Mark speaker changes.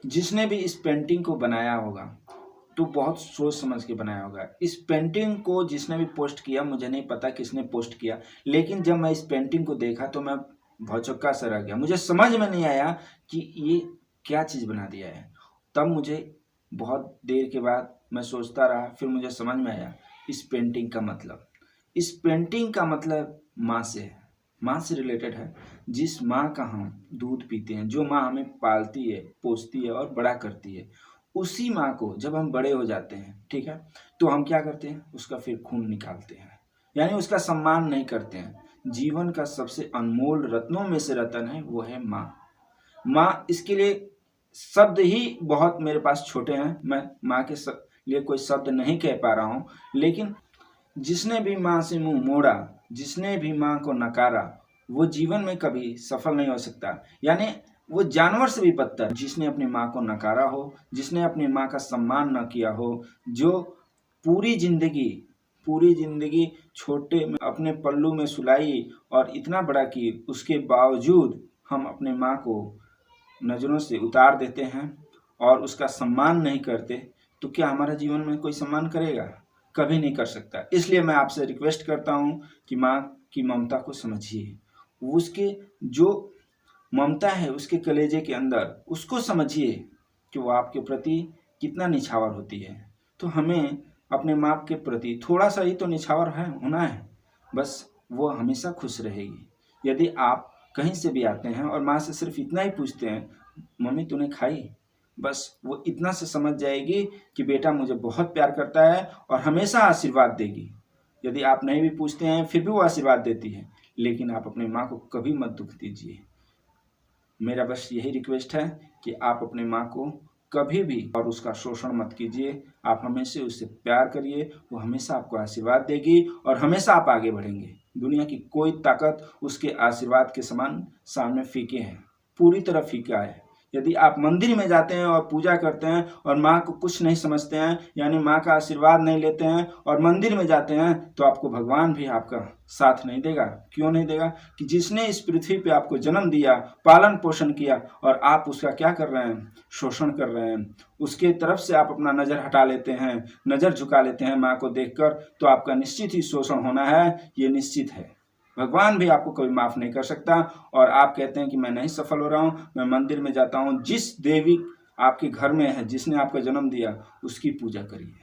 Speaker 1: जिसने भी इस पेंटिंग को बनाया होगा तो बहुत सोच समझ के बनाया होगा। इस पेंटिंग को जिसने भी पोस्ट किया, मुझे नहीं पता किसने पोस्ट किया, लेकिन जब मैं इस पेंटिंग को देखा तो मैं भौचक्का सा रह गया। मुझे समझ में नहीं आया कि ये क्या चीज़ बना दिया है। तब मुझे बहुत देर के बाद मैं सोचता रहा, फिर मुझे समझ में आया इस पेंटिंग का मतलब। इस पेंटिंग का मतलब माँ से है, माँ से रिलेटेड है। जिस माँ का हम दूध पीते हैं, जो माँ हमें पालती है, पोसती है और बड़ा करती है, उसी माँ को जब हम बड़े हो जाते हैं, ठीक है, तो हम क्या करते हैं, उसका फिर खून निकालते हैं, यानी उसका सम्मान नहीं करते हैं। जीवन का सबसे अनमोल रत्नों में से रत्न है वो है माँ। माँ, इसके लिए शब्द ही बहुत मेरे पास छोटे हैं, मैं माँ के लिए कोई शब्द नहीं कह पा रहा हूँ। लेकिन जिसने भी माँ से मुंह मोड़ा, जिसने भी माँ को नकारा, वो जीवन में कभी सफल नहीं हो सकता। यानी वो जानवर से भी बदतर, जिसने अपनी माँ को नकारा हो, जिसने अपनी माँ का सम्मान न किया हो, जो पूरी जिंदगी छोटे में अपने पल्लू में सुलाई और इतना बड़ा की, उसके बावजूद हम अपने माँ को नज़रों से उतार देते हैं और उसका सम्मान नहीं करते, तो क्या हमारा जीवन में कोई सम्मान करेगा? कभी नहीं कर सकता। इसलिए मैं आपसे रिक्वेस्ट करता हूँ कि माँ की ममता को समझिए, उसके जो ममता है उसके कलेजे के अंदर, उसको समझिए कि वो आपके प्रति कितना निछावर होती है। तो हमें अपने माँ के प्रति थोड़ा सा ही तो निछावर होना है, बस वो हमेशा खुश रहेगी। यदि आप कहीं से भी आते हैं और माँ से सिर्फ इतना ही पूछते हैं, मम्मी तूने खाई, बस वो इतना से समझ जाएगी कि बेटा मुझे बहुत प्यार करता है और हमेशा आशीर्वाद देगी। यदि आप नहीं भी पूछते हैं फिर भी वो आशीर्वाद देती है। लेकिन आप अपने माँ को कभी मत दुख दीजिए। मेरा बस यही रिक्वेस्ट है कि आप अपने माँ को कभी भी और उसका शोषण मत कीजिए। आप हमेशा उससे प्यार करिए, वो हमेशा आपको आशीर्वाद देगी और हमेशा आप आगे बढ़ेंगे। दुनिया की कोई ताकत उसके आशीर्वाद के समान सामने फीके है, पूरी तरह फीका है। यदि आप मंदिर में जाते हैं और पूजा करते हैं और माँ को कुछ नहीं समझते हैं, यानी माँ का आशीर्वाद नहीं लेते हैं और मंदिर में जाते हैं, तो आपको भगवान भी आपका साथ नहीं देगा। क्यों नहीं देगा? कि जिसने इस पृथ्वी पे आपको जन्म दिया, पालन पोषण किया और आप उसका क्या कर रहे हैं? शोषण कर रहे हैं। उसके तरफ से आप अपना नज़र हटा लेते हैं, नज़र झुका लेते हैं माँ को देखकर, तो आपका निश्चित ही शोषण होना है, ये निश्चित है। भगवान भी आपको कभी माफ़ नहीं कर सकता। और आप कहते हैं कि मैं नहीं सफल हो रहा हूँ, मैं मंदिर में जाता हूँ। जिस देवी आपके घर में है, जिसने आपका जन्म दिया, उसकी पूजा करिए।